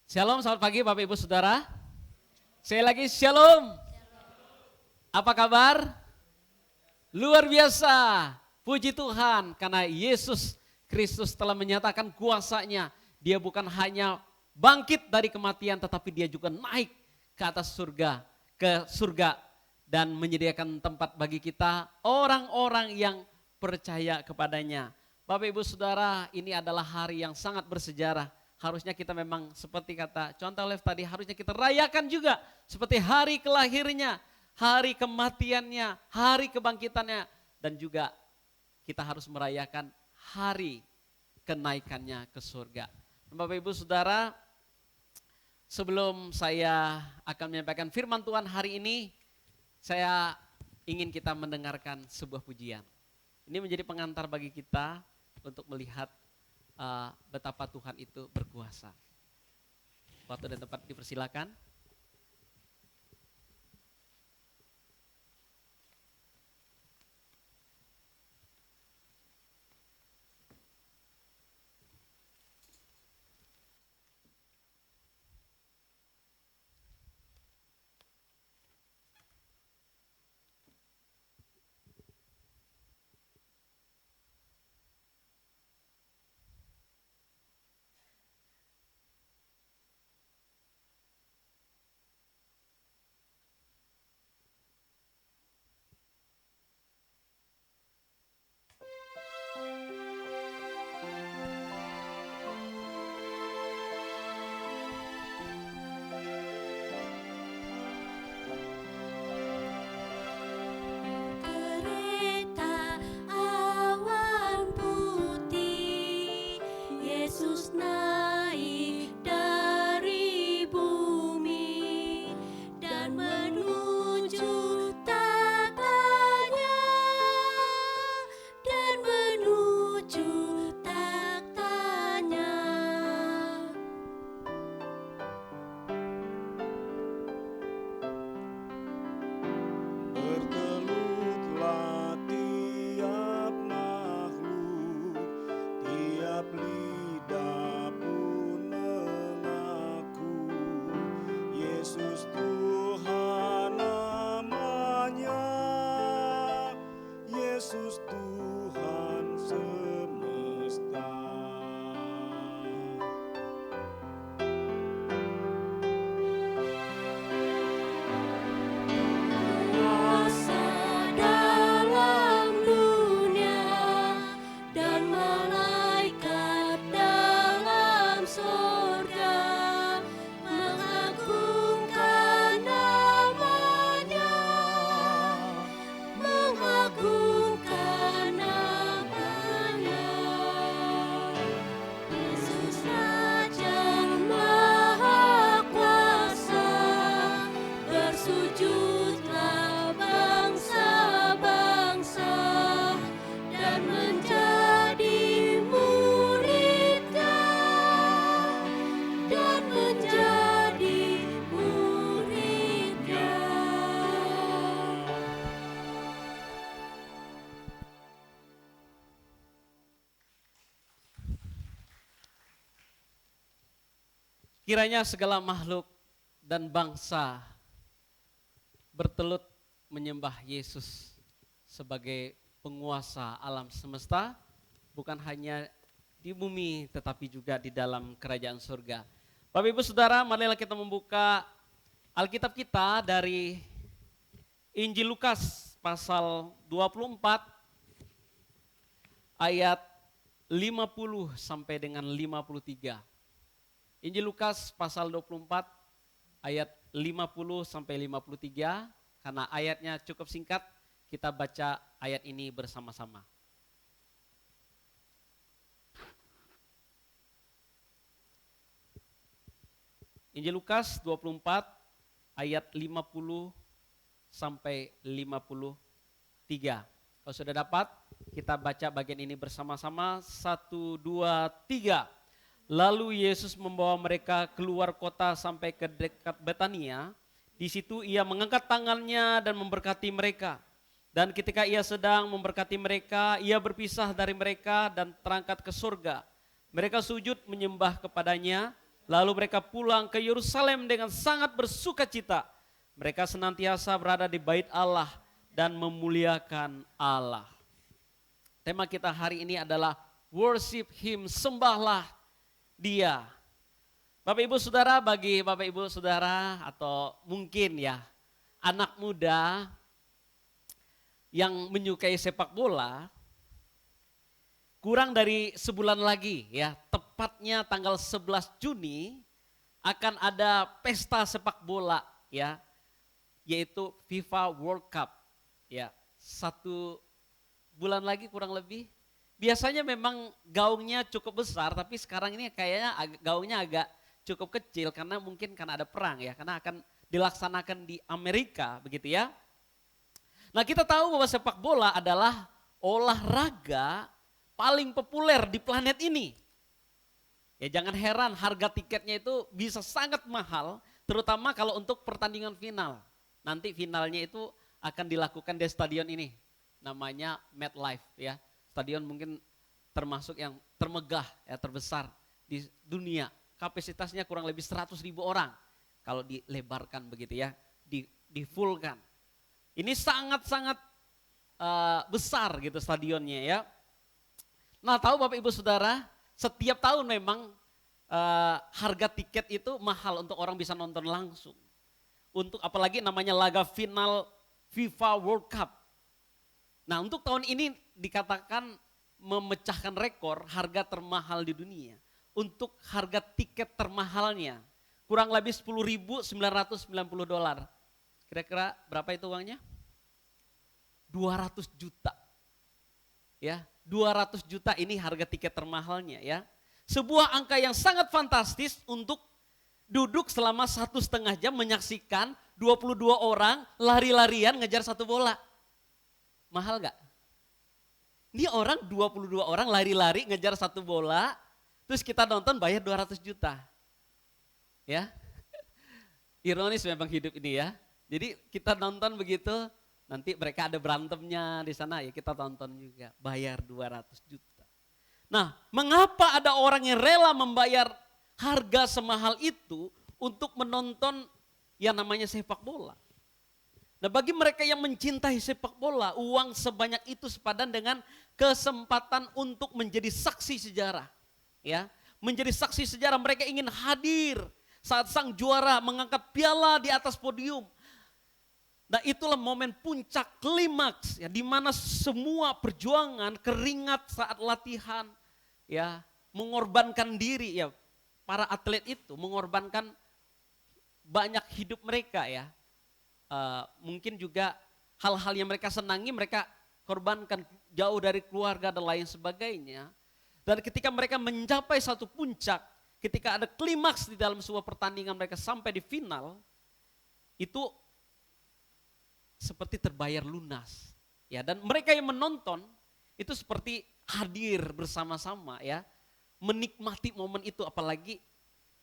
Shalom, selamat pagi Bapak Ibu Saudara. Saya lagi shalom. Apa kabar? Luar biasa. Puji Tuhan karena Yesus Kristus telah menyatakan kuasanya. Dia bukan hanya bangkit dari kematian tetapi dia juga naik ke atas surga, ke surga dan menyediakan tempat bagi kita orang-orang yang percaya kepadanya. Bapak Ibu Saudara, ini adalah hari yang sangat bersejarah. Harusnya kita memang seperti kata contoh Lev tadi, harusnya kita rayakan juga seperti hari kelahirnya, hari kematiannya, hari kebangkitannya. Dan juga kita harus merayakan hari kenaikannya ke surga. Bapak Ibu Saudara, sebelum saya akan menyampaikan firman Tuhan hari ini, saya ingin kita mendengarkan sebuah pujian. Ini menjadi pengantar bagi kita untuk melihat betapa Tuhan itu berkuasa. Waktu dan tempat dipersilakan. Kereta awan putih, Yesus naik dari bumi dan menuju taktanya, dan menuju taktanya. Bertelutlah tiap makhluk, tiap lidah pun mengaku, Yesus Tuhan namanya, Yesus Tuhan semesta. Kuasa dalam dunia dan malaikat dalam surga mengagungkan namanya, mengagungkan namanya. Yesus Raja Maha Kuasa, bersujudlah bangsa-bangsa dan menjadi murid-Nya, dan menjadi murid-Nya. Kiranya segala makhluk dan bangsa bertelut menyembah Yesus sebagai penguasa alam semesta, bukan hanya di bumi tetapi juga di dalam kerajaan surga. Bapak Ibu Saudara, marilah kita membuka Alkitab kita dari Injil Lukas pasal 24 ayat 50 sampai dengan 53. Injil Lukas pasal 24 ayat 50 sampai 53, karena ayatnya cukup singkat, kita baca ayat ini bersama-sama. Injil Lukas 24 ayat 50 sampai 53. Kalau sudah dapat, kita baca bagian ini bersama-sama. 1, 2, 3. Lalu Yesus membawa mereka keluar kota sampai ke dekat Betania. Di situ ia mengangkat tangannya dan memberkati mereka. Dan ketika ia sedang memberkati mereka, ia berpisah dari mereka dan terangkat ke surga. Mereka sujud menyembah kepadanya, Lalu mereka pulang ke Yerusalem dengan sangat bersuka cita. Mereka senantiasa berada di bait Allah dan memuliakan Allah. Tema kita hari ini adalah worship Him, sembahlah Dia. Bapak Ibu Saudara, bagi Bapak Ibu Saudara atau mungkin ya anak muda yang menyukai sepak bola, kurang dari sebulan lagi ya, tepatnya tanggal 11 Juni akan ada pesta sepak bola ya, yaitu FIFA World Cup ya. 1 bulan lagi kurang lebih. Biasanya memang gaungnya cukup besar, tapi sekarang ini kayaknya gaungnya agak cukup kecil karena mungkin karena ada perang ya, karena akan dilaksanakan di Amerika begitu ya. Nah, kita tahu bahwa sepak bola adalah olahraga paling populer di planet ini. Ya jangan heran harga tiketnya itu bisa sangat mahal, terutama kalau untuk pertandingan final. Nanti finalnya itu akan dilakukan di stadion ini, namanya MetLife ya. Stadion mungkin termasuk yang termegah ya, terbesar di dunia. Kapasitasnya kurang lebih 100.000 orang kalau dilebarkan begitu ya, di fullkan. Ini sangat-sangat besar gitu stadionnya ya. Nah, tahu Bapak Ibu Saudara, setiap tahun memang harga tiket itu mahal untuk orang bisa nonton langsung. Untuk apalagi namanya laga final FIFA World Cup. Nah, untuk tahun ini dikatakan memecahkan rekor harga termahal di dunia. Untuk harga tiket termahalnya kurang lebih $10.990. Kira-kira berapa itu uangnya? 200 juta. Ya, 200 juta ini harga tiket termahalnya ya. Sebuah angka yang sangat fantastis untuk duduk selama 1,5 jam menyaksikan 22 orang lari-larian ngejar satu bola. Mahal gak? Ini orang 22 orang lari-lari ngejar satu bola, terus kita nonton bayar 200 juta. Ya, ironis memang hidup ini ya. Jadi kita nonton begitu, nanti mereka ada berantemnya di sana ya kita tonton juga, bayar 200 juta. Nah, mengapa ada orang yang rela membayar harga semahal itu untuk menonton yang namanya sepak bola? Nah, bagi mereka yang mencintai sepak bola, uang sebanyak itu sepadan dengan kesempatan untuk menjadi saksi sejarah. Ya, menjadi saksi sejarah, mereka ingin hadir saat sang juara mengangkat piala di atas podium. Nah, itulah momen puncak klimaks ya, di mana semua perjuangan, keringat saat latihan ya, mengorbankan diri ya, para atlet itu mengorbankan banyak hidup mereka ya. Mungkin juga hal-hal yang mereka senangi mereka korbankan, jauh dari keluarga dan lain sebagainya. Dan ketika mereka mencapai satu puncak, ketika ada klimaks di dalam sebuah pertandingan mereka sampai di final, itu seperti terbayar lunas. Ya, dan mereka yang menonton itu seperti hadir bersama-sama ya, menikmati momen itu, apalagi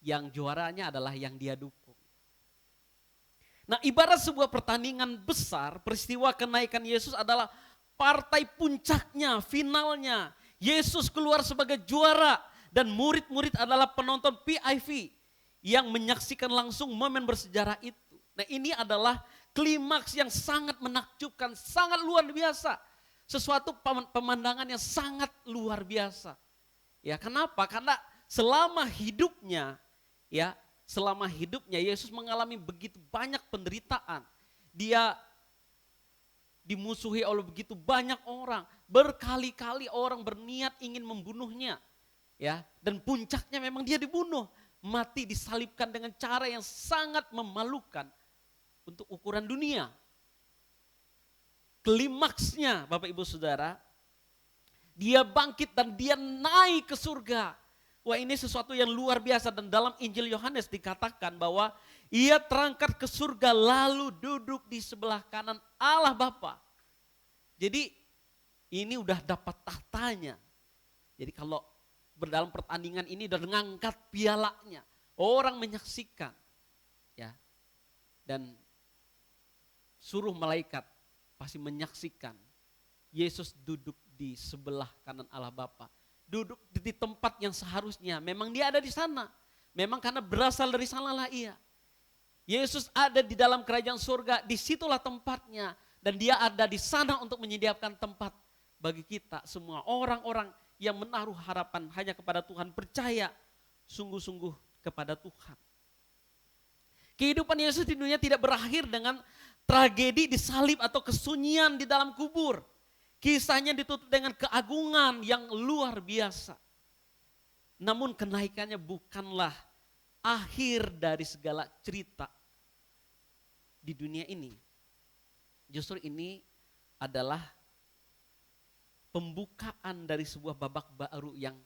yang juaranya adalah yang dia dukung. Nah, ibarat sebuah pertandingan besar, peristiwa kenaikan Yesus adalah partai puncaknya, finalnya. Yesus keluar sebagai juara dan murid-murid adalah penonton VIP yang menyaksikan langsung momen bersejarah itu. Nah, ini adalah klimaks yang sangat menakjubkan, sangat luar biasa. Sesuatu pemandangan yang sangat luar biasa. Ya, kenapa? Karena selama hidupnya ya, selama hidupnya Yesus mengalami begitu banyak penderitaan. Dia dimusuhi oleh begitu banyak orang. Berkali-kali orang berniat ingin membunuhnya. Ya, dan puncaknya memang dia dibunuh. Mati disalibkan dengan cara yang sangat memalukan untuk ukuran dunia. Klimaksnya Bapak Ibu Saudara, dia bangkit dan dia naik ke surga. Wah, ini sesuatu yang luar biasa, dan dalam Injil Yohanes dikatakan bahwa ia terangkat ke surga lalu duduk di sebelah kanan Allah Bapa. Jadi ini udah dapat tahtanya. Jadi kalau dalam pertandingan ini udah mengangkat pialanya, orang menyaksikan ya, dan suruh malaikat pasti menyaksikan Yesus duduk di sebelah kanan Allah Bapa. Duduk di tempat yang seharusnya memang dia ada di sana. Memang karena berasal dari sanalah ia. Yesus ada di dalam kerajaan surga, disitulah tempatnya. Dan dia ada di sana untuk menyediakan tempat bagi kita semua. Orang-orang yang menaruh harapan hanya kepada Tuhan, percaya sungguh-sungguh kepada Tuhan. Kehidupan Yesus di dunia tidak berakhir dengan tragedi disalib atau kesunyian di dalam kubur. Kisahnya ditutup dengan keagungan yang luar biasa. Namun kenaikannya bukanlah akhir dari segala cerita di dunia ini. Justru ini adalah pembukaan dari sebuah babak baru yang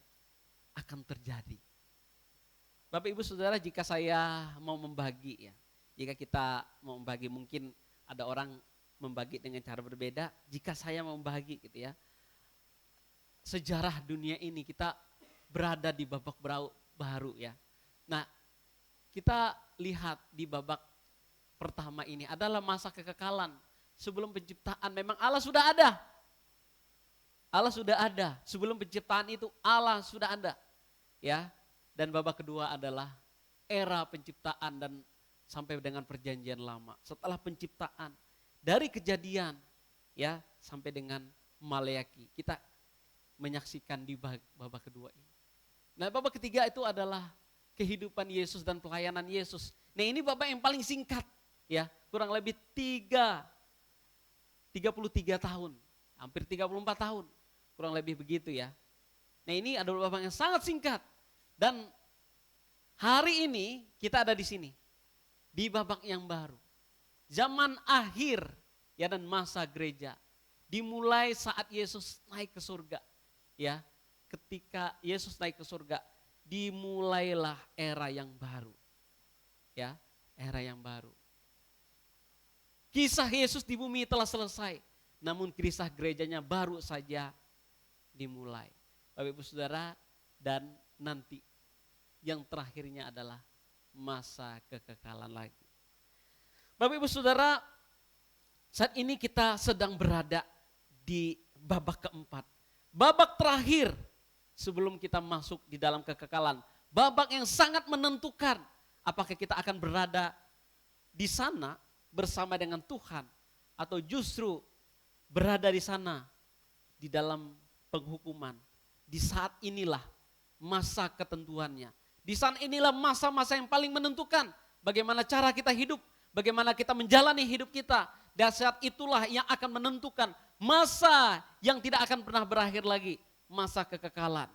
akan terjadi. Bapak Ibu Saudara, jika saya mau membagi ya, jika kita mau membagi, mungkin ada orang membagi dengan cara berbeda. Jika saya mau membagi gitu ya, sejarah dunia ini kita berada di babak baru ya. Nah, kita lihat di babak pertama ini adalah masa kekekalan. Sebelum penciptaan memang Allah sudah ada. Allah sudah ada. Sebelum penciptaan itu Allah sudah ada. Ya. Dan babak kedua adalah era penciptaan dan sampai dengan perjanjian lama. Setelah penciptaan dari kejadian ya sampai dengan Maleaki. Kita menyaksikan di babak kedua ini. Nah, babak ketiga itu adalah kehidupan Yesus dan pelayanan Yesus. Nah, ini babak yang paling singkat ya, kurang lebih 33 tahun, hampir 34 tahun, kurang lebih begitu ya. Nah, ini adalah babak yang sangat singkat. Dan hari ini kita ada di sini, di babak yang baru. Zaman akhir ya dan masa gereja. Dimulai saat Yesus naik ke surga ya. Ketika Yesus naik ke surga, dimulailah era yang baru. Ya, era yang baru. Kisah Yesus di bumi telah selesai, namun kisah gerejanya baru saja dimulai. Bapak Ibu Saudara, dan nanti yang terakhirnya adalah masa kekekalan lagi. Bapak Ibu Saudara, saat ini kita sedang berada di babak keempat. Babak terakhir sebelum kita masuk di dalam kekekalan. Babak yang sangat menentukan apakah kita akan berada di sana bersama dengan Tuhan atau justru berada di sana di dalam penghukuman. Di saat inilah masa ketentuannya. Di saat inilah masa-masa yang paling menentukan bagaimana cara kita hidup, bagaimana kita menjalani hidup kita. Dan saat itulah yang akan menentukan masa yang tidak akan pernah berakhir lagi, masa kekekalan.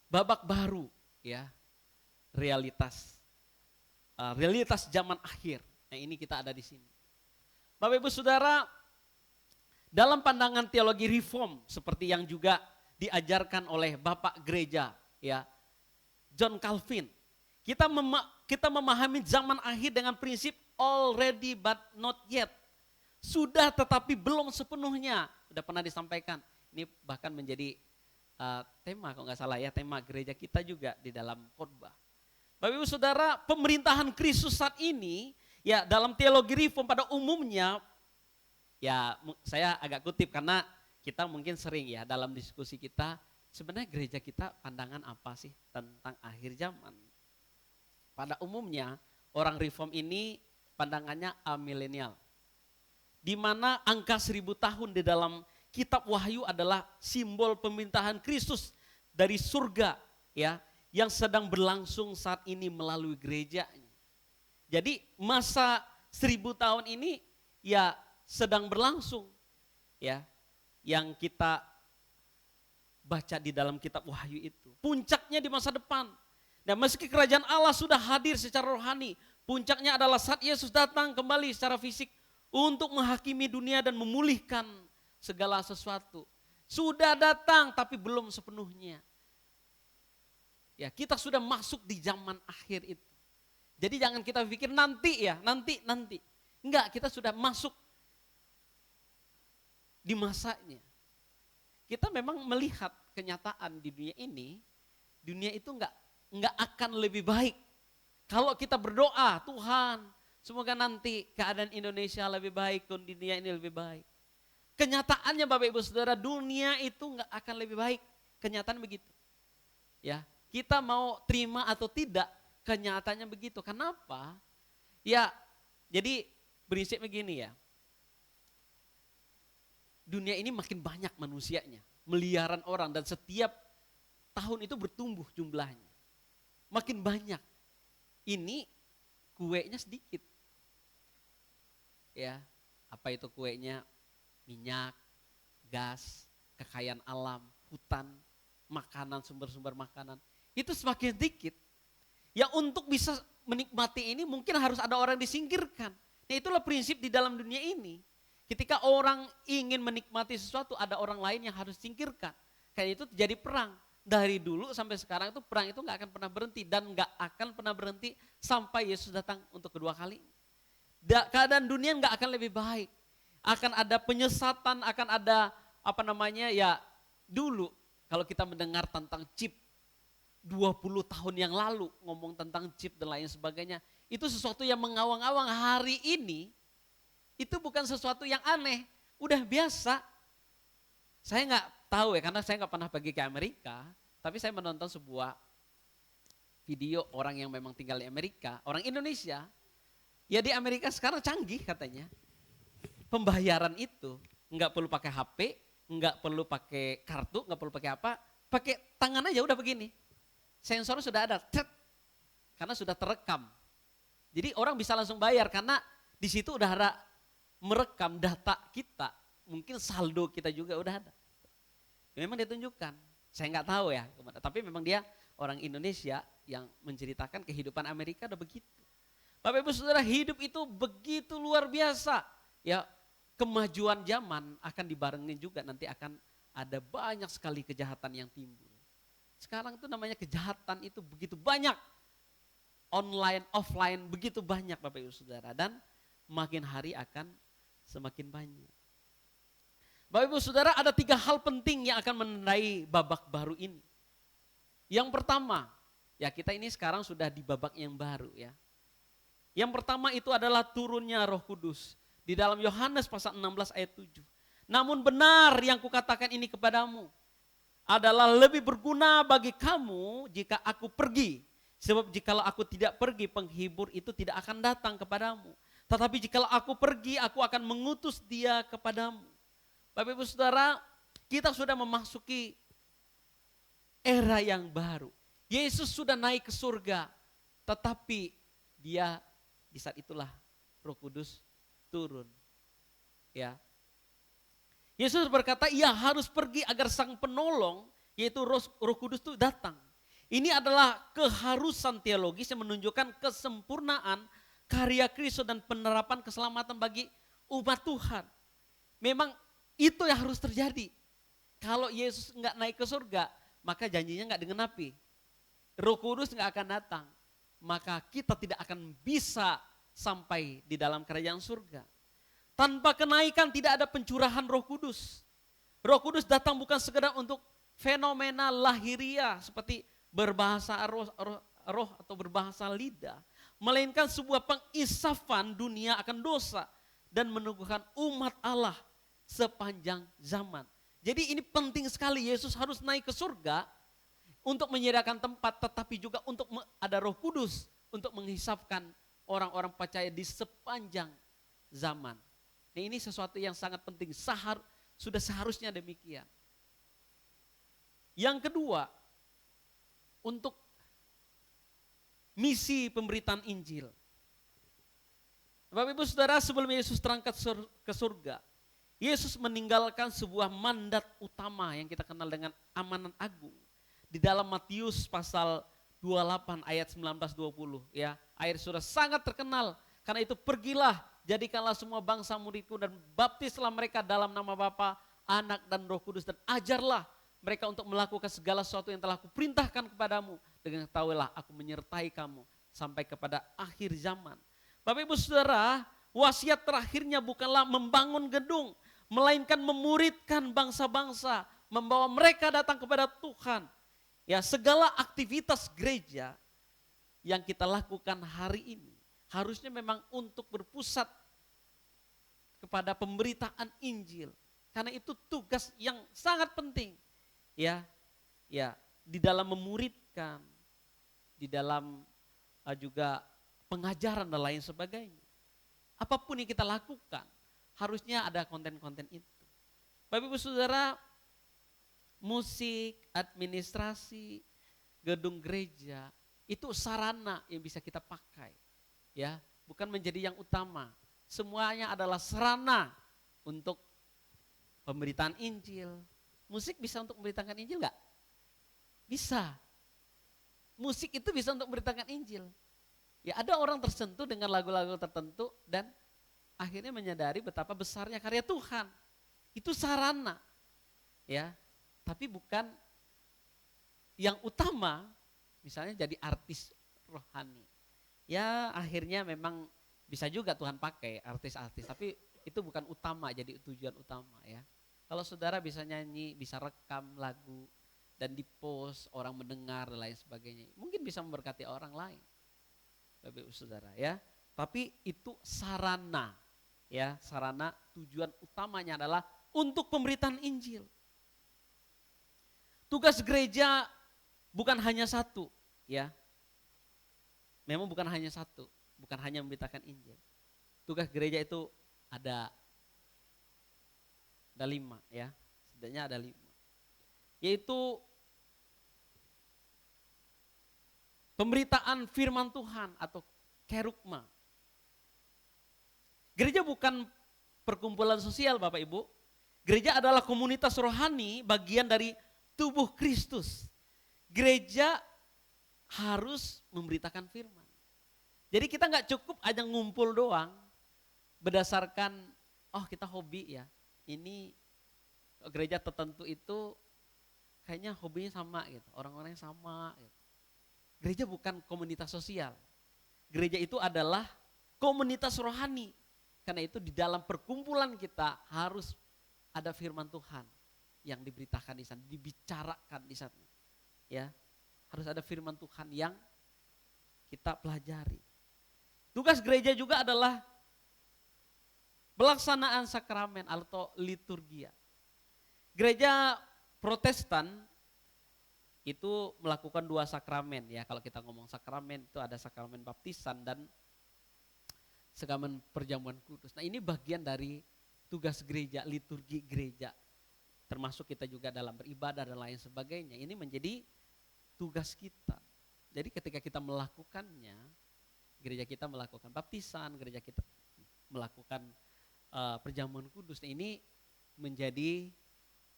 Babak baru ya, realitas zaman akhir. Nah, ini kita ada di sini. Bapak Ibu Saudara, dalam pandangan teologi reform seperti yang juga diajarkan oleh Bapak Gereja ya, John Calvin, kita memahami zaman akhir dengan prinsip already but not yet. Sudah tetapi belum sepenuhnya. Sudah pernah disampaikan. Ini bahkan menjadi tema kalau nggak salah ya, tema gereja kita juga di dalam khotbah. Bapak Ibu Saudara, pemerintahan Kristus saat ini ya dalam teologi reform pada umumnya, ya saya agak kutip karena kita mungkin sering ya dalam diskusi kita, sebenarnya gereja kita pandangan apa sih tentang akhir zaman. Pada umumnya orang reform ini pandangannya amilenial. Di mana angka 1000 tahun di dalam Kitab Wahyu adalah simbol pemerintahan Kristus dari surga ya yang sedang berlangsung saat ini melalui gerejanya. Jadi masa 1000 tahun ini ya sedang berlangsung ya yang kita baca di dalam Kitab Wahyu itu. Puncaknya di masa depan. Dan meski kerajaan Allah sudah hadir secara rohani, puncaknya adalah saat Yesus datang kembali secara fisik untuk menghakimi dunia dan memulihkan segala sesuatu. Sudah datang tapi belum sepenuhnya. Ya, kita sudah masuk di zaman akhir itu. Jadi jangan kita pikir nanti ya, nanti. Enggak, kita sudah masuk di masanya. Kita memang melihat kenyataan di dunia ini, dunia itu enggak akan lebih baik. Kalau kita berdoa, Tuhan, semoga nanti keadaan Indonesia lebih baik, dunia ini lebih baik. Kenyataannya Bapak Ibu Saudara, dunia itu enggak akan lebih baik. Kenyataan begitu. Ya, kita mau terima atau tidak, kenyataannya begitu. Kenapa? Ya, jadi prinsip begini ya. Dunia ini makin banyak manusianya, miliaran orang, dan setiap tahun itu bertumbuh jumlahnya. Makin banyak. Ini kuenya sedikit. Ya, apa itu kuenya? Minyak, gas, kekayaan alam, hutan, makanan, sumber-sumber makanan. Itu semakin sedikit. Ya untuk bisa menikmati ini mungkin harus ada orang disingkirkan. Nah itulah prinsip di dalam dunia ini. Ketika orang ingin menikmati sesuatu, ada orang lain yang harus singkirkan. Kayak itu jadi perang. Dari dulu sampai sekarang itu perang itu gak akan pernah berhenti. Dan gak akan pernah berhenti sampai Yesus datang untuk kedua kali. Keadaan dunia gak akan lebih baik. Akan ada penyesatan, akan ada ya dulu kalau kita mendengar tentang chip 20 tahun yang lalu ngomong tentang chip dan lain sebagainya. Itu sesuatu yang mengawang-awang. Hari ini itu bukan sesuatu yang aneh, udah biasa. Saya nggak tahu ya, karena saya nggak pernah pergi ke Amerika, tapi saya menonton sebuah video orang yang memang tinggal di Amerika, orang Indonesia. Ya di Amerika sekarang canggih katanya. Pembayaran itu nggak perlu pakai HP, nggak perlu pakai kartu, nggak perlu pakai apa, pakai tangan aja udah begini. Sensornya sudah ada, karena sudah terekam. Jadi orang bisa langsung bayar karena di situ udah ada merekam data kita, mungkin saldo kita juga udah ada. Memang ditunjukkan, saya nggak tahu ya, tapi memang dia orang Indonesia yang menceritakan kehidupan Amerika udah begitu. Bapak Ibu Saudara, hidup itu begitu luar biasa. Ya, kemajuan zaman akan dibarengin juga, nanti akan ada banyak sekali kejahatan yang timbul. Sekarang itu namanya kejahatan itu begitu banyak. Online, offline begitu banyak Bapak Ibu Saudara. Dan makin hari akan semakin banyak. Bapak Ibu Saudara, ada 3 hal penting yang akan menandai babak baru ini. Yang pertama, ya kita ini sekarang sudah di babak yang baru ya. Yang pertama itu adalah turunnya Roh Kudus. Di dalam Yohanes pasal 16 ayat 7. Namun benar yang kukatakan ini kepadamu adalah lebih berguna bagi kamu jika aku pergi. Sebab jikalau aku tidak pergi, penghibur itu tidak akan datang kepadamu. Tetapi jikalau aku pergi, aku akan mengutus dia kepadamu. Bapak Ibu Saudara, kita sudah memasuki era yang baru. Yesus sudah naik ke surga, tetapi dia di saat itulah Roh Kudus turun. Ya. Yesus berkata, ia harus pergi agar sang penolong, yaitu Roh Kudus itu datang. Ini adalah keharusan teologis yang menunjukkan kesempurnaan karya Kristus dan penerapan keselamatan bagi umat Tuhan. Memang itu yang harus terjadi. Kalau Yesus enggak naik ke surga, maka janjinya enggak digenapi. Roh Kudus enggak akan datang, maka kita tidak akan bisa sampai di dalam kerajaan surga. Tanpa kenaikan tidak ada pencurahan Roh Kudus. Roh Kudus datang bukan sekedar untuk fenomena lahiriah seperti berbahasa roh atau berbahasa lidah, melainkan sebuah pengisafan dunia akan dosa dan meneguhkan umat Allah sepanjang zaman. Jadi ini penting sekali, Yesus harus naik ke surga untuk menyediakan tempat, tetapi juga untuk ada Roh Kudus untuk menghisapkan orang-orang percaya di sepanjang zaman. Nah, ini sesuatu yang sangat penting, sudah seharusnya demikian. Yang kedua, untuk misi pemberitaan Injil. Bapak Ibu Saudara, sebelum Yesus terangkat ke surga, Yesus meninggalkan sebuah mandat utama yang kita kenal dengan amanat agung. Di dalam Matius pasal 28 ayat 19-20 ya. Ayat sudah sangat terkenal. Karena itu pergilah, jadikanlah semua bangsa muridku dan baptislah mereka dalam nama Bapa, Anak dan Roh Kudus dan ajarlah mereka untuk melakukan segala sesuatu yang telah kuperintahkan kepadamu. Dengan ketahuilah aku menyertai kamu sampai kepada akhir zaman. Bapak Ibu Saudara, wasiat terakhirnya bukanlah membangun gedung, melainkan memuridkan bangsa-bangsa, membawa mereka datang kepada Tuhan. Ya, segala aktivitas gereja yang kita lakukan hari ini harusnya memang untuk berpusat kepada pemberitaan Injil. Karena itu tugas yang sangat penting. Ya, di dalam memuridkan, di dalam juga pengajaran dan lain sebagainya. Apapun yang kita lakukan, harusnya ada konten-konten itu. Bapak Ibu Saudara, musik, administrasi, gedung gereja, itu sarana yang bisa kita pakai. Ya, bukan menjadi yang utama. Semuanya adalah sarana untuk pemberitaan Injil. Musik bisa untuk memberitakan Injil enggak? Bisa. Musik itu bisa untuk memberitakan Injil. Ya, ada orang tersentuh dengan lagu-lagu tertentu dan akhirnya menyadari betapa besarnya karya Tuhan. Itu sarana. Ya, tapi bukan yang utama, misalnya jadi artis rohani. Ya, akhirnya memang bisa juga Tuhan pakai artis-artis, tapi itu bukan utama, jadi tujuan utama ya. Kalau saudara bisa nyanyi, bisa rekam lagu dan dipost, orang mendengar dan lain sebagainya, mungkin bisa memberkati orang lain. Bapak Ibu Saudara ya. Tapi itu sarana ya, sarana, tujuan utamanya adalah untuk pemberitaan Injil. Tugas gereja bukan hanya satu ya. Memang bukan hanya satu, bukan hanya memberitakan Injil. Tugas gereja itu ada 5 ya, setidaknya ada 5. Yaitu pemberitaan firman Tuhan atau kerugma. Gereja bukan perkumpulan sosial Bapak Ibu. Gereja adalah komunitas rohani, bagian dari tubuh Kristus. Gereja harus memberitakan firman. Jadi kita nggak cukup hanya ngumpul doang berdasarkan kita hobi ya. Ini gereja tertentu itu kayaknya hobinya sama gitu, orang-orangnya sama gitu. Gereja bukan komunitas sosial. Gereja itu adalah komunitas rohani. Karena itu di dalam perkumpulan kita harus ada firman Tuhan yang diberitakan di sana, dibicarakan di sana. Ya, harus ada firman Tuhan yang kita pelajari. Tugas gereja juga adalah pelaksanaan sakramen atau liturgia. Gereja Protestan itu melakukan 2 sakramen ya. Kalau kita ngomong sakramen itu ada sakramen baptisan dan sakramen perjamuan kudus. Nah, ini bagian dari tugas gereja, liturgi gereja. Termasuk kita juga dalam beribadah dan lain sebagainya. Ini menjadi tugas kita. Jadi ketika kita melakukannya, gereja kita melakukan baptisan, gereja kita melakukan perjamuan kudus. Nah, ini menjadi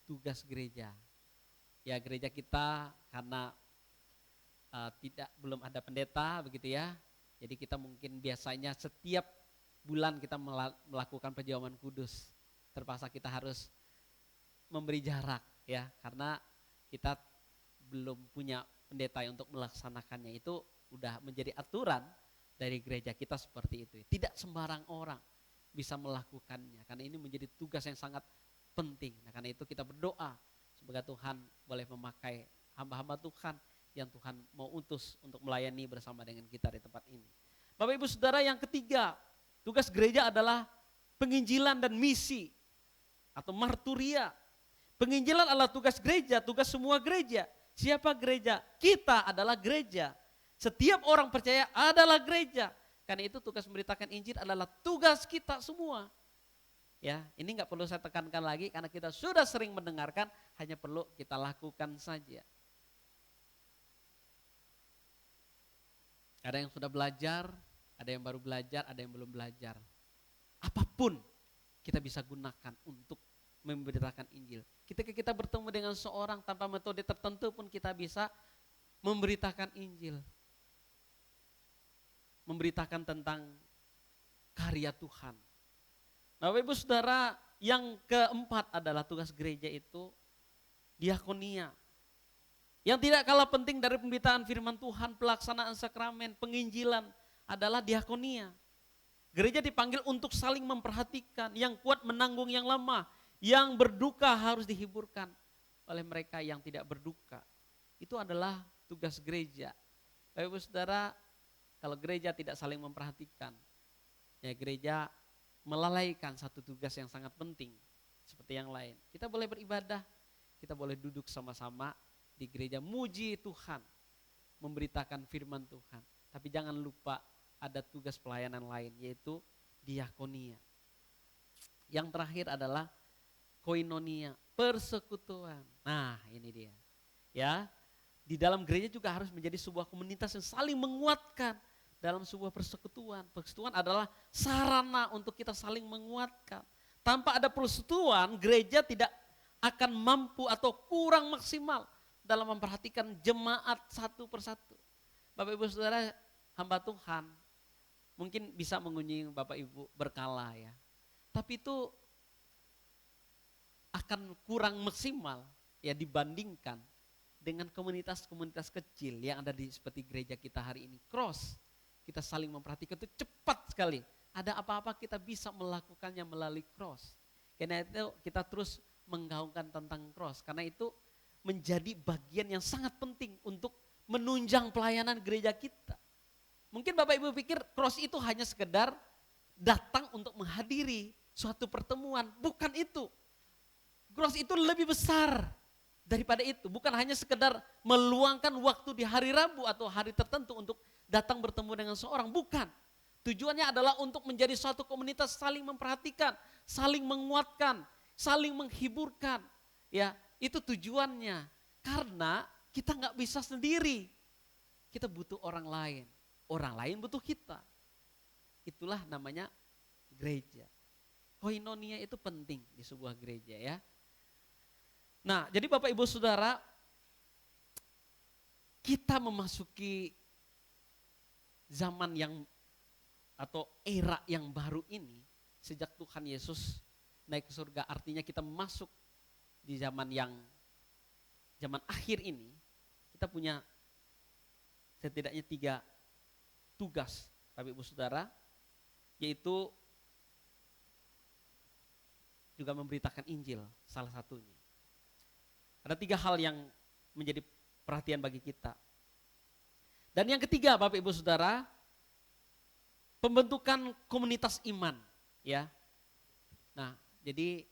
tugas gereja. Ya, gereja kita karena belum ada pendeta begitu ya. Jadi kita mungkin biasanya setiap bulan kita melakukan perjamuan kudus. Terpaksa kita harus memberi jarak ya, karena kita belum punya pendeta untuk melaksanakannya. Itu udah menjadi aturan dari gereja kita seperti itu. Tidak sembarang orang bisa melakukannya karena ini menjadi tugas yang sangat penting. Nah, karena itu kita berdoa semoga Tuhan boleh memakai hamba-hamba Tuhan yang Tuhan mau utus untuk melayani bersama dengan kita di tempat ini. Bapak Ibu Saudara, yang ketiga, tugas gereja adalah penginjilan dan misi atau marturia. Penginjilan adalah tugas gereja, tugas semua gereja. Siapa gereja? Kita adalah gereja. Setiap orang percaya adalah gereja. Karena itu tugas memberitakan Injil adalah tugas kita semua. Ya, ini enggak perlu saya tekankan lagi karena kita sudah sering mendengarkan, hanya perlu kita lakukan saja. Ada yang sudah belajar, ada yang baru belajar, ada yang belum belajar. Apapun kita bisa gunakan untuk memberitakan Injil. Ketika kita bertemu dengan seorang tanpa metode tertentu pun kita bisa memberitakan Injil. Memberitakan tentang karya Tuhan. Nah, Bapak Ibu Saudara, yang keempat adalah tugas gereja itu diakonia. Yang tidak kalah penting dari pemberitaan firman Tuhan, pelaksanaan sakramen, penginjilan adalah diakonia. Gereja dipanggil untuk saling memperhatikan, yang kuat menanggung yang lemah, yang berduka harus dihiburkan oleh mereka yang tidak berduka. Itu adalah tugas gereja. Bapak Ibu Saudara, kalau gereja tidak saling memperhatikan, ya gereja melalaikan satu tugas yang sangat penting seperti yang lain. Kita boleh beribadah, kita boleh duduk sama-sama, di gereja, muji Tuhan, memberitakan firman Tuhan. Tapi jangan lupa ada tugas pelayanan lain, yaitu diakonia. Yang terakhir adalah koinonia, persekutuan. Nah, ini dia. Ya, di dalam gereja juga harus menjadi sebuah komunitas yang saling menguatkan dalam sebuah persekutuan. Persekutuan adalah sarana untuk kita saling menguatkan. Tanpa ada persekutuan, gereja tidak akan mampu atau kurang maksimal dalam memperhatikan jemaat satu persatu. Bapak Ibu Saudara, hamba Tuhan mungkin bisa mengunjungi Bapak Ibu berkala ya. Tapi itu akan kurang maksimal ya dibandingkan dengan komunitas-komunitas kecil yang ada di seperti gereja kita hari ini. Cross, kita saling memperhatikan itu cepat sekali. Ada apa-apa kita bisa melakukannya melalui cross. Karena itu kita terus menggaungkan tentang cross. Karena itu menjadi bagian yang sangat penting untuk menunjang pelayanan gereja kita. Mungkin Bapak Ibu pikir cross itu hanya sekedar datang untuk menghadiri suatu pertemuan. Bukan itu. Cross itu lebih besar daripada itu. Bukan hanya sekedar meluangkan waktu di hari Rabu atau hari tertentu untuk datang bertemu dengan seorang. Bukan. Tujuannya adalah untuk menjadi suatu komunitas saling memperhatikan, saling menguatkan, saling menghiburkan. Ya, itu tujuannya. Karena kita nggak bisa sendiri. Kita butuh orang lain. Orang lain butuh kita. Itulah namanya gereja. Koinonia itu penting di sebuah gereja ya. Nah, jadi Bapak Ibu Saudara, kita memasuki zaman yang atau era yang baru ini sejak Tuhan Yesus naik ke surga, artinya kita masuk di zaman akhir ini. Kita punya setidaknya 3 tugas Bapak Ibu Saudara, yaitu juga memberitakan Injil salah satunya. Ada 3 hal yang menjadi perhatian bagi kita. Dan yang ketiga Bapak Ibu Saudara, pembentukan komunitas iman, ya. Nah, jadi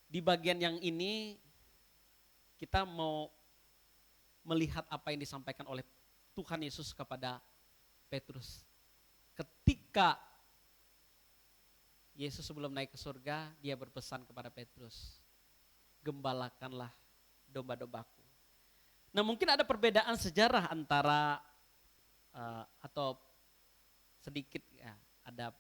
di bagian yang ini kita mau melihat apa yang disampaikan oleh Tuhan Yesus kepada Petrus. Ketika Yesus sebelum naik ke surga, dia berpesan kepada Petrus, gembalakanlah domba-dombaku. Nah, mungkin ada perbedaan sejarah antara atau sedikit ya, ada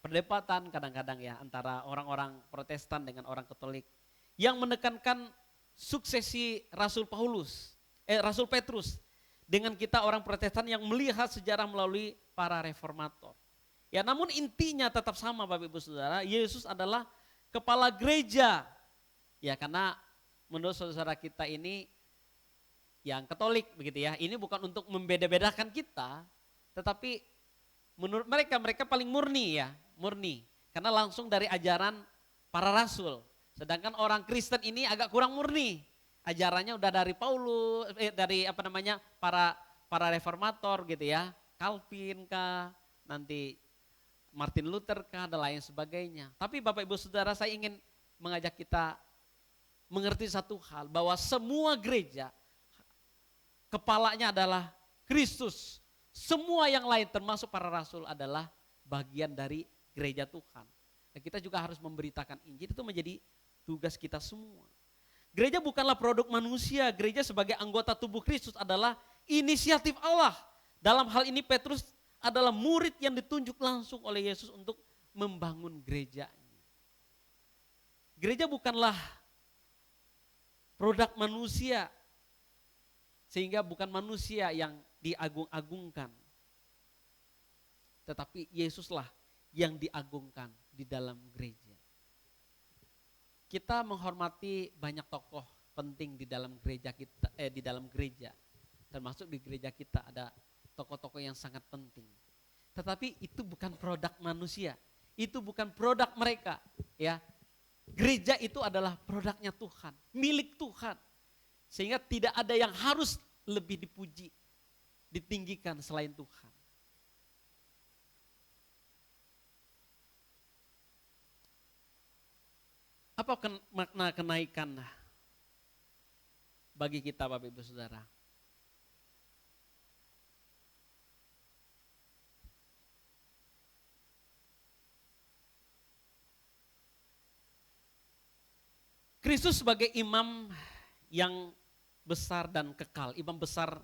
perdebatan kadang-kadang ya antara orang-orang Protestan dengan orang Katolik yang menekankan suksesi Rasul Petrus dengan kita orang Protestan yang melihat sejarah melalui para reformator. Ya, namun intinya tetap sama Bapak Ibu Saudara, Yesus adalah kepala gereja. Ya, karena menurut saudara kita ini yang Katolik begitu ya, ini bukan untuk membeda-bedakan kita, tetapi menurut mereka paling murni ya, murni. Karena langsung dari ajaran para rasul. Sedangkan orang Kristen ini agak kurang murni. Ajarannya udah dari Paulus, para reformator gitu ya, Calvin kah, nanti Martin Luther kah, dan lain sebagainya. Tapi Bapak Ibu Saudara, saya ingin mengajak kita mengerti satu hal, bahwa semua gereja kepalanya adalah Kristus. Semua yang lain termasuk para rasul adalah bagian dari gereja Tuhan. Dan kita juga harus memberitakan Injil, itu menjadi tugas kita semua. Gereja bukanlah produk manusia, gereja sebagai anggota tubuh Kristus adalah inisiatif Allah. Dalam hal ini Petrus adalah murid yang ditunjuk langsung oleh Yesus untuk membangun gerejanya. Gereja bukanlah produk manusia, sehingga bukan manusia yang diagung-agungkan. Tetapi Yesuslah yang diagungkan di dalam gereja. Kita menghormati banyak tokoh penting di dalam gereja kita, di dalam gereja. Termasuk di gereja kita ada tokoh-tokoh yang sangat penting. Tetapi itu bukan produk manusia. Itu bukan produk mereka, ya. Gereja itu adalah produknya Tuhan, milik Tuhan. Sehingga tidak ada yang harus lebih dipuji, ditinggikan selain Tuhan. Apa makna kenaikan bagi kita Bapak Ibu Saudara. Kristus sebagai imam yang besar dan kekal, imam besar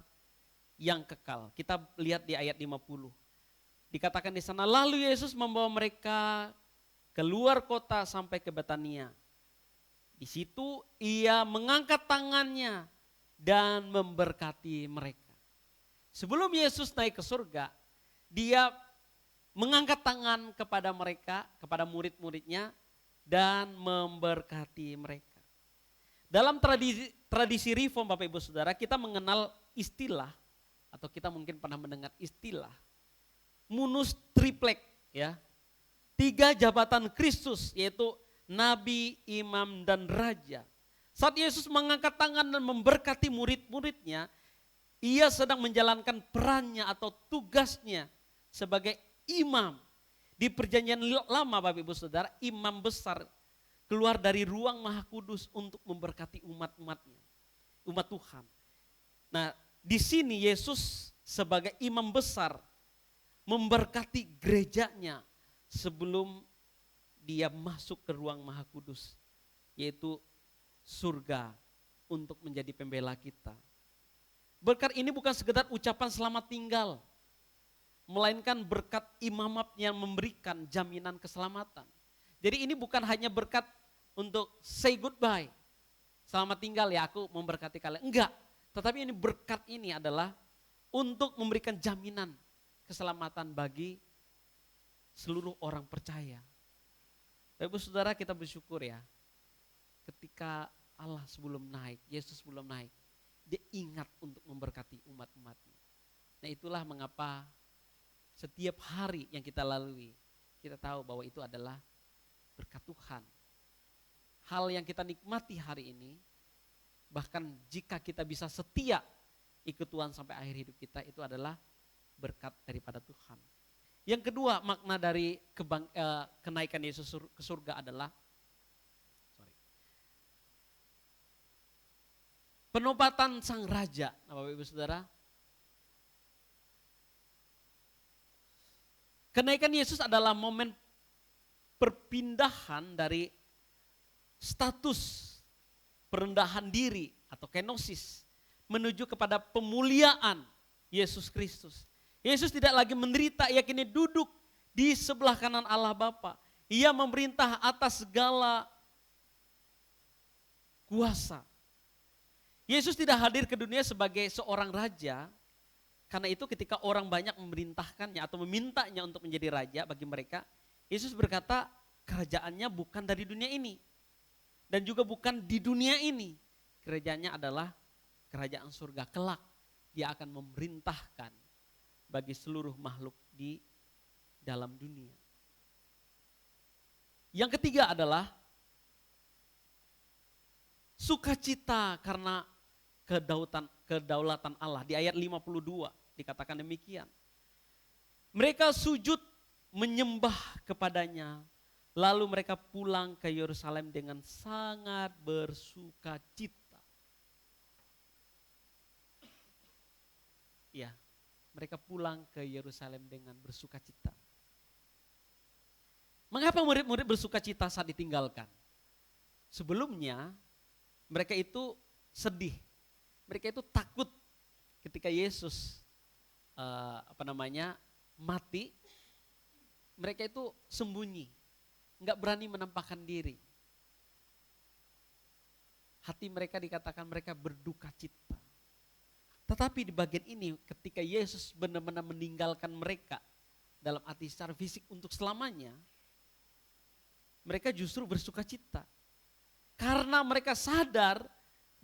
yang kekal. Kita lihat di ayat 50. Dikatakan di sana, lalu Yesus membawa mereka keluar kota sampai ke Betania. Di situ ia mengangkat tangannya dan memberkati mereka. Sebelum Yesus naik ke surga, dia mengangkat tangan kepada mereka, kepada murid-muridnya, dan memberkati mereka. Dalam tradisi reform Bapak Ibu Saudara, kita mengenal istilah, atau kita mungkin pernah mendengar istilah, munus triplek, ya. 3 jabatan Kristus, yaitu Nabi, Imam, dan Raja. Saat Yesus mengangkat tangan dan memberkati murid-muridnya, ia sedang menjalankan perannya atau tugasnya sebagai imam. Di perjanjian lama Bapak Ibu Saudara, imam besar keluar dari ruang Maha Kudus untuk memberkati umat-umatnya, umat Tuhan. Nah, di sini Yesus sebagai imam besar memberkati gerejanya sebelum dia masuk ke ruang Maha Kudus, yaitu surga untuk menjadi pembela kita. Berkat ini bukan sekedar ucapan selamat tinggal, melainkan berkat imamat yang memberikan jaminan keselamatan. Jadi ini bukan hanya berkat untuk say goodbye, selamat tinggal ya aku memberkati kalian. Enggak, tetapi ini berkat ini adalah untuk memberikan jaminan keselamatan bagi seluruh orang percaya. Bapak Ibu Saudara, kita bersyukur ya, ketika Allah sebelum naik, Yesus sebelum naik, dia ingat untuk memberkati umat-umatnya. Nah itulah mengapa setiap hari yang kita lalui, kita tahu bahwa itu adalah berkat Tuhan. Hal yang kita nikmati hari ini, bahkan jika kita bisa setia ikut Tuhan sampai akhir hidup kita, itu adalah berkat daripada Tuhan. Yang kedua, makna dari kenaikan Yesus ke surga adalah penobatan sang raja. Nah, Bapak Ibu Saudara, kenaikan Yesus adalah momen perpindahan dari status perendahan diri atau kenosis menuju kepada pemuliaan Yesus Kristus. Yesus tidak lagi menderita, ia kini duduk di sebelah kanan Allah Bapa. Ia memerintah atas segala kuasa. Yesus tidak hadir ke dunia sebagai seorang raja, karena itu ketika orang banyak memerintahkannya atau memintanya untuk menjadi raja bagi mereka, Yesus berkata kerajaannya bukan dari dunia ini dan juga bukan di dunia ini. Kerajaannya adalah kerajaan surga kelak. Dia akan memerintahkan bagi seluruh makhluk di dalam dunia. Yang ketiga adalah sukacita karena kedaulatan Allah. Di ayat 52 dikatakan demikian. Mereka sujud menyembah kepadanya, lalu mereka pulang ke Yerusalem dengan sangat bersukacita. Ya, mereka pulang ke Yerusalem dengan bersukacita. Mengapa murid-murid bersukacita saat ditinggalkan? Sebelumnya mereka itu sedih, mereka itu takut ketika Yesus mati. Mereka itu sembunyi, nggak berani menampakkan diri. Hati mereka dikatakan mereka berduka cita. Tetapi di bagian ini ketika Yesus benar-benar meninggalkan mereka dalam arti secara fisik untuk selamanya, mereka justru bersuka cita. Karena mereka sadar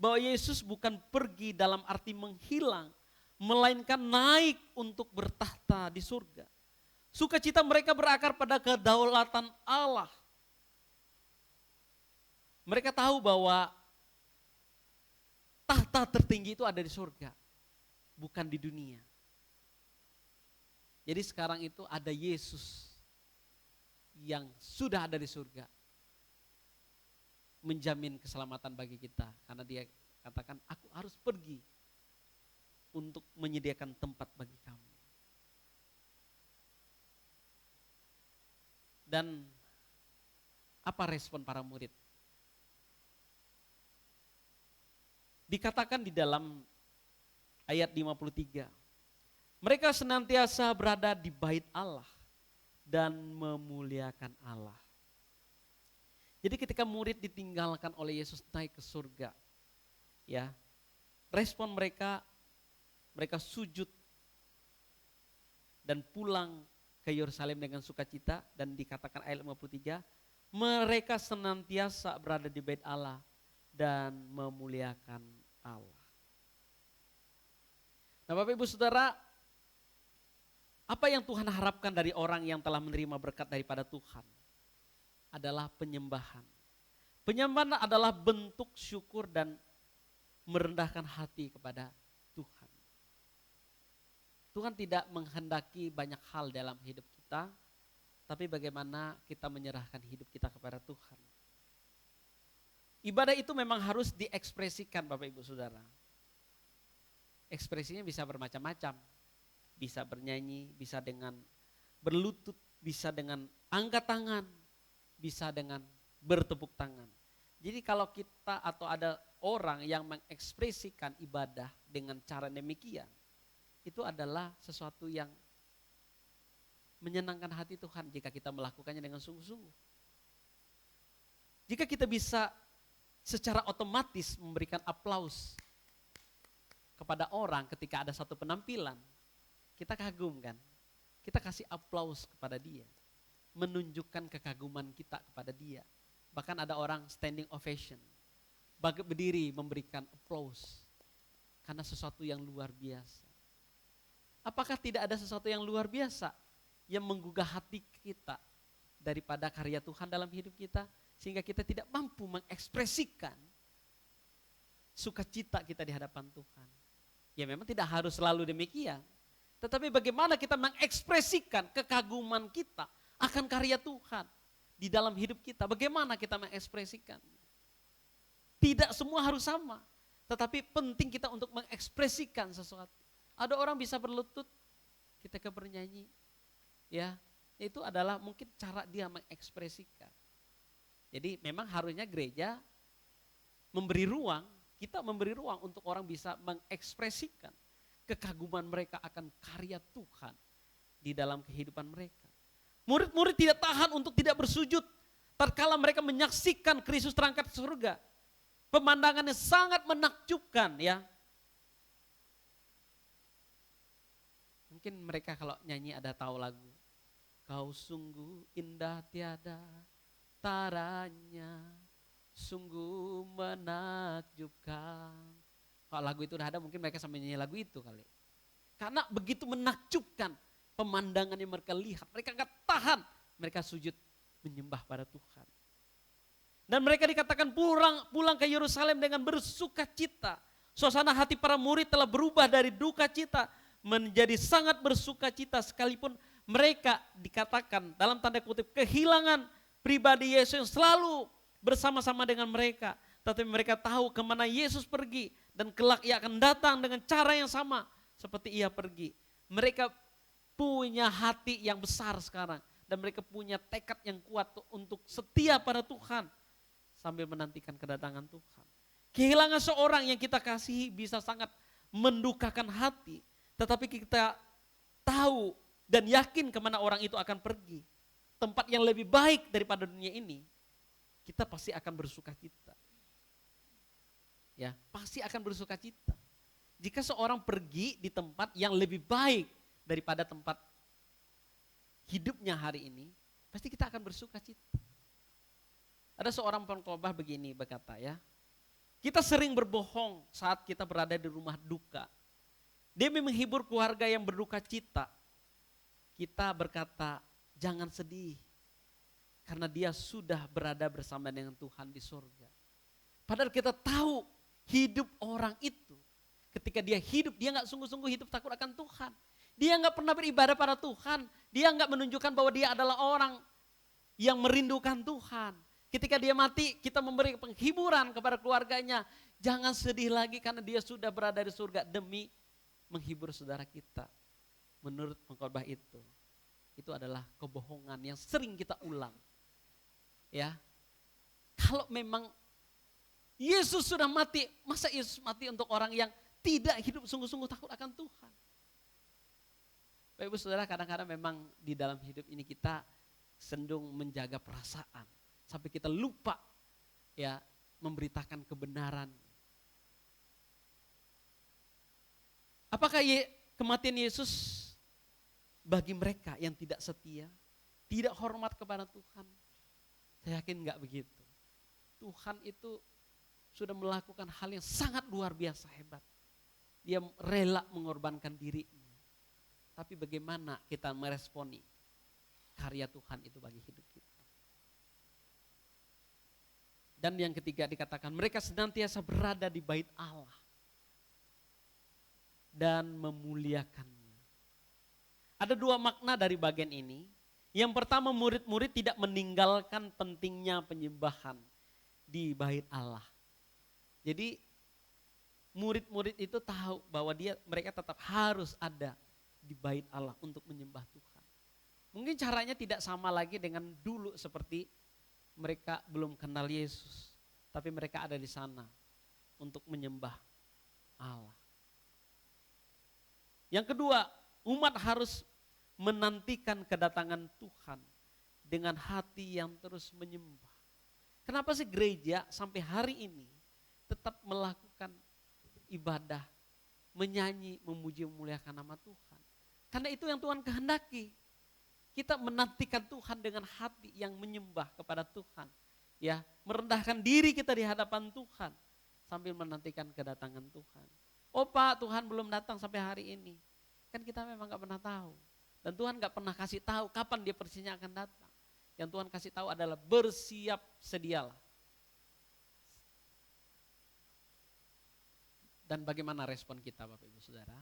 bahwa Yesus bukan pergi dalam arti menghilang, melainkan naik untuk bertahta di surga. Sukacita mereka berakar pada kedaulatan Allah. Mereka tahu bahwa tahta tertinggi itu ada di surga, bukan di dunia. Jadi sekarang itu ada Yesus yang sudah ada di surga, menjamin keselamatan bagi kita. Karena dia katakan, aku harus pergi untuk menyediakan tempat bagi kamu. Dan apa respon para murid? Dikatakan di dalam ayat 53, mereka senantiasa berada di bait Allah dan memuliakan Allah. Jadi ketika murid ditinggalkan oleh Yesus naik ke surga, ya, respon mereka sujud dan pulang ke Yerusalem dengan sukacita, dan dikatakan ayat 53, mereka senantiasa berada di bait Allah dan memuliakan Allah. Nah, Bapak Ibu Saudara, apa yang Tuhan harapkan dari orang yang telah menerima berkat daripada Tuhan adalah penyembahan. Penyembahan adalah bentuk syukur dan merendahkan hati kepada Tuhan. Tuhan tidak menghendaki banyak hal dalam hidup kita, tapi bagaimana kita menyerahkan hidup kita kepada Tuhan. Ibadah itu memang harus diekspresikan, Bapak Ibu Saudara. Ekspresinya bisa bermacam-macam. Bisa bernyanyi, bisa dengan berlutut, bisa dengan angkat tangan, bisa dengan bertepuk tangan. Jadi kalau kita atau ada orang yang mengekspresikan ibadah dengan cara demikian, itu adalah sesuatu yang menyenangkan hati Tuhan jika kita melakukannya dengan sungguh-sungguh. Jika kita bisa secara otomatis memberikan aplaus kepada orang ketika ada satu penampilan, kita kagum kan, kita kasih aplaus kepada dia, menunjukkan kekaguman kita kepada dia. Bahkan ada orang standing ovation, berdiri memberikan aplaus karena sesuatu yang luar biasa. Apakah tidak ada sesuatu yang luar biasa yang menggugah hati kita daripada karya Tuhan dalam hidup kita, sehingga kita tidak mampu mengekspresikan sukacita kita di hadapan Tuhan? Ya memang tidak harus selalu demikian, tetapi bagaimana kita mengekspresikan kekaguman kita akan karya Tuhan di dalam hidup kita, bagaimana kita mengekspresikan. Tidak semua harus sama, tetapi penting kita untuk mengekspresikan sesuatu. Ada orang bisa berlutut ketika bernyanyi, ya, itu adalah mungkin cara dia mengekspresikan. Jadi memang harusnya gereja memberi ruang, kita memberi ruang untuk orang bisa mengekspresikan kekaguman mereka akan karya Tuhan di dalam kehidupan mereka. Murid-murid tidak tahan untuk tidak bersujud tatkala mereka menyaksikan Kristus terangkat ke surga. Pemandangannya sangat menakjubkan, ya. Mungkin mereka kalau nyanyi ada tahu lagu, kau sungguh indah tiada taranya, sungguh menakjubkan. Kalau lagu itu udah ada, mungkin mereka sampai nyanyi lagu itu kali. Karena begitu menakjubkan pemandangan yang mereka lihat, mereka gak tahan, mereka sujud menyembah pada Tuhan. Dan mereka dikatakan pulang ke Yerusalem dengan bersuka cita. Suasana hati para murid telah berubah dari duka cita menjadi sangat bersuka cita, sekalipun mereka dikatakan dalam tanda kutip kehilangan pribadi Yesus yang selalu bersama-sama dengan mereka. Tetapi mereka tahu kemana Yesus pergi dan kelak ia akan datang dengan cara yang sama seperti ia pergi. Mereka punya hati yang besar sekarang dan mereka punya tekad yang kuat untuk setia pada Tuhan sambil menantikan kedatangan Tuhan. Kehilangan seorang yang kita kasihi bisa sangat mendukakan hati, tetapi kita tahu dan yakin kemana orang itu akan pergi. Tempat yang lebih baik daripada dunia ini, kita pasti akan bersuka cita. Ya, pasti akan bersuka cita. Jika seorang pergi di tempat yang lebih baik daripada tempat hidupnya hari ini, pasti kita akan bersuka cita. Ada seorang pengkhotbah begini berkata, ya, kita sering berbohong saat kita berada di rumah duka. Demi menghibur keluarga yang berduka cita, kita berkata, jangan sedih, karena dia sudah berada bersama dengan Tuhan di surga. Padahal kita tahu hidup orang itu, ketika dia hidup, dia gak sungguh-sungguh hidup takut akan Tuhan. Dia gak pernah beribadah pada Tuhan, dia gak menunjukkan bahwa dia adalah orang yang merindukan Tuhan. Ketika dia mati, kita memberi penghiburan kepada keluarganya. Jangan sedih lagi karena dia sudah berada di surga demi menghibur saudara kita. Menurut pengkhotbah itu adalah kebohongan yang sering kita ulang. Ya, kalau memang Yesus sudah mati, masa Yesus mati untuk orang yang tidak hidup sungguh-sungguh takut akan Tuhan? Bapak Ibu Saudara, kadang-kadang memang di dalam hidup ini kita cenderung menjaga perasaan. Sampai kita lupa ya memberitakan kebenaran. Apakah kematian Yesus bagi mereka yang tidak setia, tidak hormat kepada Tuhan? Saya yakin enggak begitu. Tuhan itu sudah melakukan hal yang sangat luar biasa hebat. Dia rela mengorbankan dirinya. Tapi bagaimana kita meresponi karya Tuhan itu bagi hidup kita? Dan yang ketiga dikatakan mereka senantiasa berada di bait Allah dan memuliakannya. Ada dua makna dari bagian ini. Yang pertama, murid-murid tidak meninggalkan pentingnya penyembahan di bait Allah. Jadi murid-murid itu tahu bahwa mereka tetap harus ada di bait Allah untuk menyembah Tuhan. Mungkin caranya tidak sama lagi dengan dulu seperti mereka belum kenal Yesus, tapi mereka ada di sana untuk menyembah Allah. Yang kedua, umat harus menantikan kedatangan Tuhan dengan hati yang terus menyembah. Kenapa sih gereja sampai hari ini tetap melakukan ibadah, menyanyi, memuji, memuliakan nama Tuhan? Karena itu yang Tuhan kehendaki. Kita menantikan Tuhan dengan hati yang menyembah kepada Tuhan. Ya, merendahkan diri kita di hadapan Tuhan sambil menantikan kedatangan Tuhan. Oh Pak, Tuhan belum datang sampai hari ini. Kan kita memang gak pernah tahu. Dan Tuhan gak pernah kasih tahu kapan dia persisnya akan datang. Yang Tuhan kasih tahu adalah bersiap sedialah. Dan bagaimana respon kita Bapak Ibu Saudara?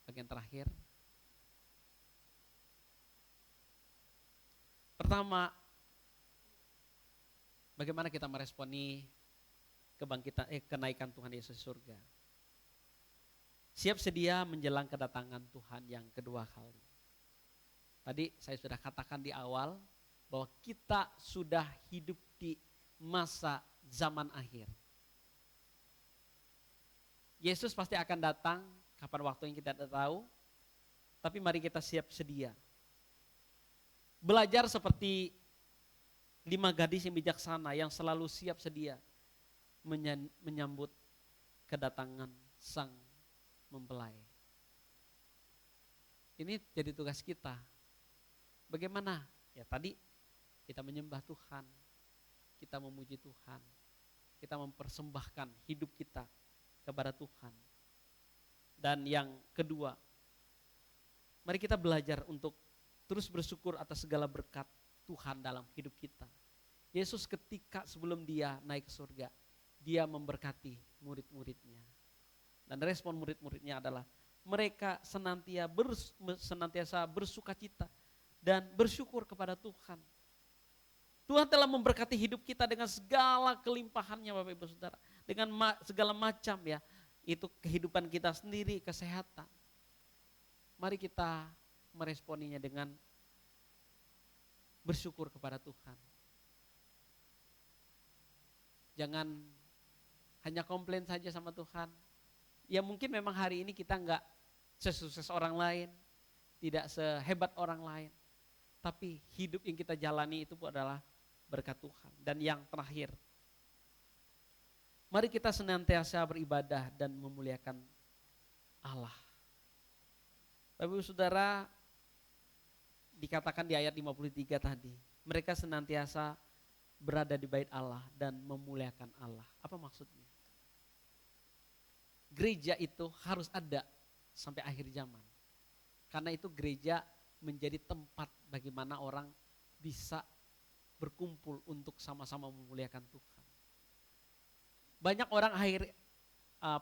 Bagian terakhir. Pertama, bagaimana kita meresponi kenaikan Tuhan Yesus di surga. Siap sedia menjelang kedatangan Tuhan yang kedua kali. Tadi saya sudah katakan di awal bahwa kita sudah hidup di masa zaman akhir. Yesus pasti akan datang kapan waktu yang kita tidak tahu, tapi mari kita siap sedia. Belajar seperti 5 gadis yang bijaksana yang selalu siap sedia menyambut kedatangan sang mempelai. Ini jadi tugas kita. Bagaimana? Ya tadi kita menyembah Tuhan, kita memuji Tuhan, kita mempersembahkan hidup kita kepada Tuhan. Dan yang kedua, mari kita belajar untuk terus bersyukur atas segala berkat Tuhan dalam hidup kita. Yesus ketika sebelum dia naik ke surga, dia memberkati murid-muridnya. Dan respon murid-muridnya adalah mereka senantiasa bersukacita dan bersyukur kepada Tuhan. Tuhan telah memberkati hidup kita dengan segala kelimpahannya Bapak Ibu Saudara. Dengan segala macam ya, itu kehidupan kita sendiri, kesehatan. Mari kita meresponinya dengan bersyukur kepada Tuhan. Jangan hanya komplain saja sama Tuhan. Ya mungkin memang hari ini kita enggak sesukses orang lain, tidak sehebat orang lain. Tapi hidup yang kita jalani itu adalah berkat Tuhan. Dan yang terakhir, mari kita senantiasa beribadah dan memuliakan Allah. Bapak Ibu Saudara, dikatakan di ayat 53 tadi, mereka senantiasa berada di bait Allah dan memuliakan Allah. Apa maksudnya? Gereja itu harus ada sampai akhir zaman. Karena itu gereja menjadi tempat bagaimana orang bisa berkumpul untuk sama-sama memuliakan Tuhan. Banyak orang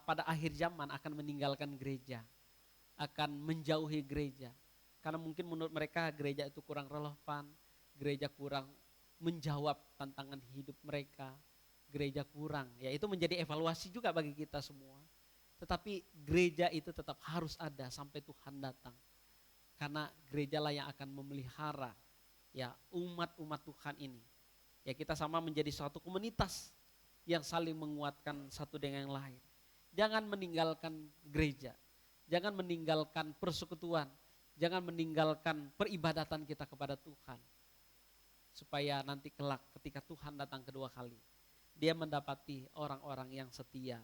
pada akhir zaman akan meninggalkan gereja, akan menjauhi gereja. Karena mungkin menurut mereka gereja itu kurang relevan, gereja kurang menjawab tantangan hidup mereka. Gereja kurang, ya itu menjadi evaluasi juga bagi kita semua. Tetapi gereja itu tetap harus ada sampai Tuhan datang. Karena gerejalah yang akan memelihara ya umat-umat Tuhan ini. Ya kita sama menjadi suatu komunitas yang saling menguatkan satu dengan yang lain. Jangan meninggalkan gereja, jangan meninggalkan persekutuan, jangan meninggalkan peribadatan kita kepada Tuhan. Supaya nanti kelak ketika Tuhan datang kedua kali, dia mendapati orang-orang yang setia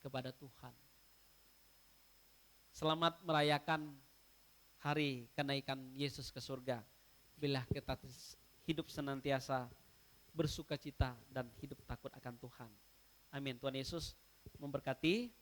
kepada Tuhan. Selamat merayakan hari kenaikan Yesus ke surga. Bila kita hidup senantiasa bersukacita dan hidup takut akan Tuhan. Amin. Tuhan Yesus memberkati.